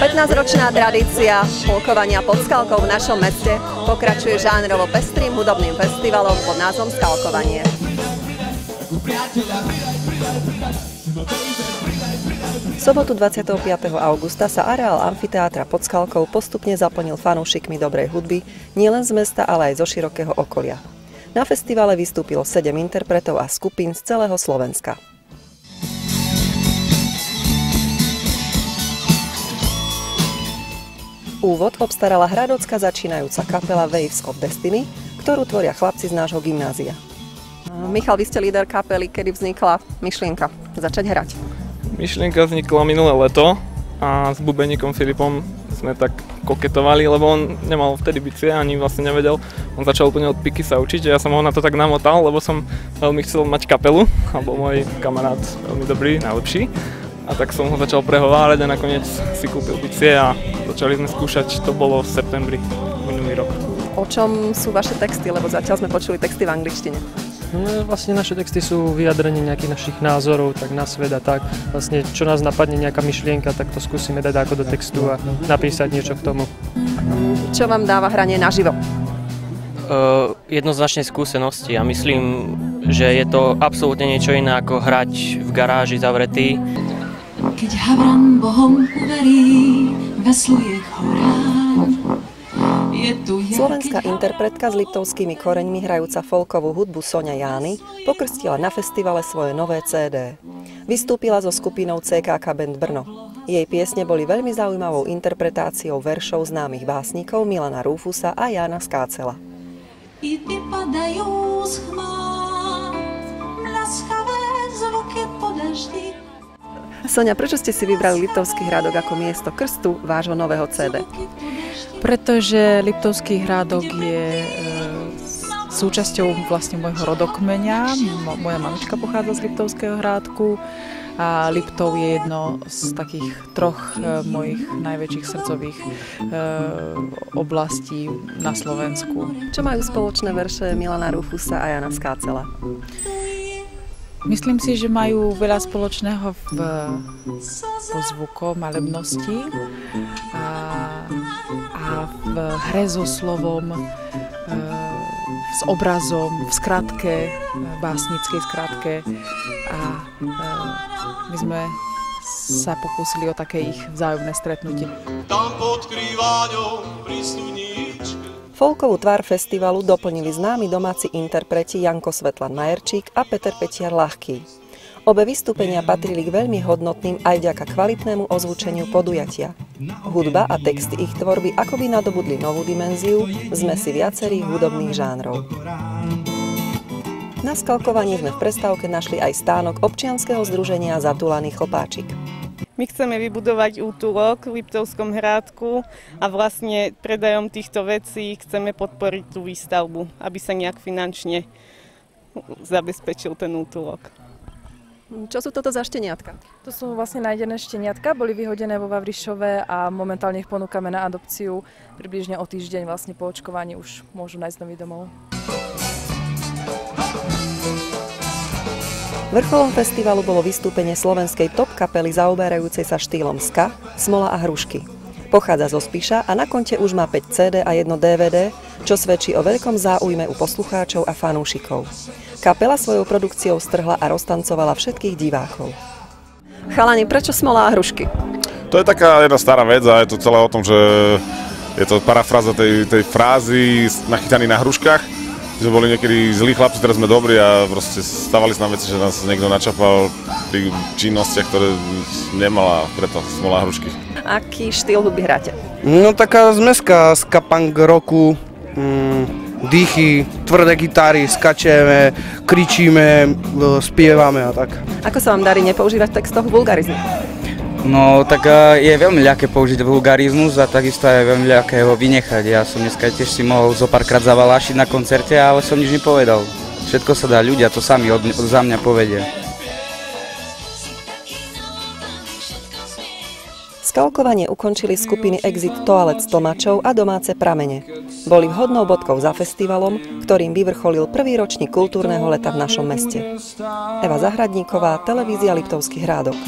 15-ročná tradícia folkovania pod Skalkou v našom meste pokračuje žánrovo pestrým hudobným festivalom pod názvom Skalkovanie. V sobotu 25. augusta sa areál amfiteátra pod Skalkou postupne zaplnil fanúšikmi dobrej hudby nielen z mesta, ale aj zo širokého okolia. Na festivale vystúpilo 7 interpretov a skupín z celého Slovenska. Úvod obstarala hradodská začínajúca kapela Waves of Destiny, ktorú tvoria chlapci z nášho gymnázia. Michal, vy ste líder kapely, kedy vznikla myšlienka začať hrať? Myšlienka vznikla minulé leto a s bubeníkom Filipom sme tak koketovali, lebo on nemal vtedy bicie, ani vlastne nevedel. On začal úplne od piky sa učiť a ja som ho na to tak namotal, lebo som veľmi chcel mať kapelu, a bol môj kamarát veľmi dobrý, najlepší. A tak som ho začal prehovárať a nakoniec si kúpil bicie a začali sme skúšať, to bolo v septembri minulý rok. O čom sú vaše texty, lebo zatiaľ sme počuli texty v angličtine? No, vlastne naše texty sú vyjadrenie nejakých našich názorov, tak na svet a tak. Vlastne čo nás napadne nejaká myšlienka, tak to skúsime dať ako do textu a napísať niečo k tomu. Čo vám dáva hranie naživo? Jednoznačne skúsenosti a myslím, že je to absolútne niečo iné ako hrať v garáži zavretý. Keď havran Bohom uverí, vesluje k horám. Slovenská interpretka s liptovskými koreňmi hrajúca folkovú hudbu Soňa Jány pokrstila na festivale svoje nové CD. Vystúpila so skupinou CKK Band Brno. Jej piesne boli veľmi zaujímavou interpretáciou veršov známych básnikov Milana Rúfusa a Jána Skácela. I vypadajú z chmár, laskavé zvuky po daždi. Soňa, prečo ste si vybrali Liptovský Hrádok ako miesto krstu vášho nového CD? Pretože Liptovský Hrádok je súčasťou vlastne môjho rodokmeňa. Moja mamička pochádza z Liptovského Hrádku a Liptov je jedno z takých troch mojich najväčších srdcových oblastí na Slovensku. Čo majú spoločné verše Milana Rúfusa a Jána Skácela? Myslím si, že majú veľa spoločného po zvukom malebnosti a v hre so slovom, s obrazom, v skratke, básnickej skratke. A my sme sa pokúsili o také ich vzájomné stretnutie. Tam pod krývaňou pri studničke. Folkovú tvár festivalu doplnili známi domáci interpreti Janko Svetlan Majerčík a Peter Petiar Ľahký. Obe vystúpenia patrili k veľmi hodnotným aj vďaka kvalitnému ozvučeniu podujatia. Hudba a texty ich tvorby akoby nadobudli novú dimenziu v zmesi viacerých hudobných žánrov. Na Skalkovaní sme v prestávke našli aj stánok občianskeho združenia Zatulaný chlpáčik. My chceme vybudovať útulok v Liptovskom Hrádku a vlastne predajom týchto vecí chceme podporiť tú výstavbu, aby sa nejak finančne zabezpečil ten útulok. Čo sú toto za šteniatka? To sú vlastne nájdené šteniatka, boli vyhodené vo Vavrišove a momentálne ich ponúkame na adopciu. Približne o týždeň vlastne po očkovaní už môžu nájsť nový domov. Vrcholom festivalu bolo vystúpenie slovenskej top kapely zaoberajúcej sa štýlom ska, Smola a hrušky. Pochádza zo Spiša a na konte už má 5 CD a 1 DVD, čo svedčí o veľkom záujme u poslucháčov a fanúšikov. Kapela svojou produkciou strhla a roztancovala všetkých divákov. Chalani, prečo Smola a hrušky? To je taká jedna stará vec a je to celé o tom, že je to parafráza tej frázy nachytaný na hruškách. Že boli niekedy zlí chlapci, teraz sme dobrí a proste stávali sa nám veci, že nás niekto načapal pri činnostiach, ktoré nemala, preto Smola a hrušky. Aký štýl hudby hráte? No taká zmeska ska punk rocku, dýchy, tvrdé gitary, skačeme, kričíme, spievame a tak. Ako sa vám darí nepoužívať v textoch vulgarizmu? No tak je veľmi ľahké použiť vulgarizmus a takisto je veľmi ľahké ho vynechať. Ja som dneska tiež si mohol zo párkrát zavalášiť na koncerte, ale som nič nepovedal. Všetko sa dá, ľudia to sami za mňa povedia. Skalkovanie ukončili skupiny Exit Toalet s Tlmačov a Domáce pramene. Boli vhodnou bodkou za festivalom, ktorým vyvrcholil prvý ročník kultúrneho leta v našom meste. Eva Zahradníková, televízia Liptovský Hrádok.